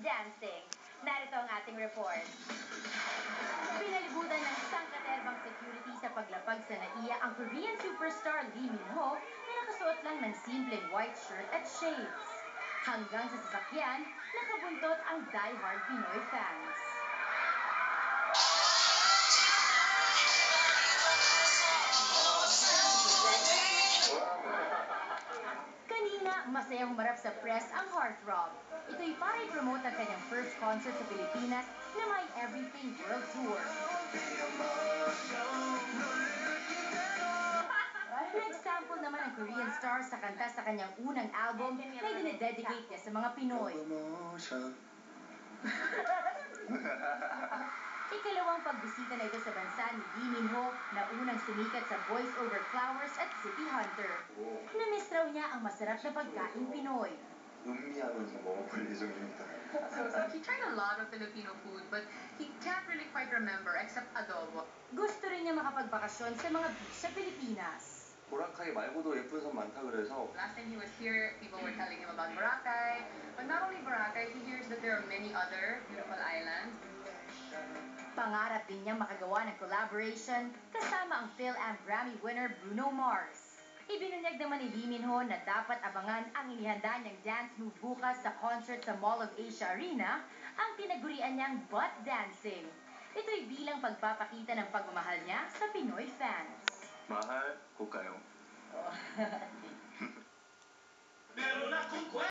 dancing. Narito ang ating report. Pinalibutan ng sangkaterbang security sa paglapag sa NAIA ang Korean superstar Lee Min-ho na nakasuot lang ng simpleng white shirt at shades. Hanggang sa sasakyan, nakabuntot ang die-hard Pinoy fans. Kanina, masayang humarap sa press ang heartthrob. Ito'y para i-promote ang kanyang first concert sa Pilipinas na may Everything World Tour. Nag-sample naman ang Korean star sa kanta sa kanyang unang album na dinededicate niya sa mga Pinoy. Ikalawang pagbisita na ito sa bansa ni Lee Min-ho na unang sumikat sa Voice Over Flowers at City Hunter. Na-miss raw niya ang masarap na pagkain Pinoy. 음미하면서 먹어볼 예정입니다. So he tried a lot of Filipino food, but he can't really quite remember except adobo. Gusto rin niya makapagbakasyon sa mga beach sa Pilipinas. 보라카이 말고도 예쁜 섬 많다 그래서 Last time he was here, people were telling him about Boracay. But not only Boracay, he hears that there are many other beautiful islands. Pangarap din niyang makagawa ng collaboration kasama ang Phil-Am Grammy winner Bruno Mars. Ibinunyag naman ni Lee Min-ho na dapat abangan ang inihanda niyang dance move bukas sa concert sa Mall of Asia Arena, ang tinagurian niyang butt dancing. Ito'y bilang pagpapakita ng pagmamahal niya sa Pinoy fans. mahal ko kayo.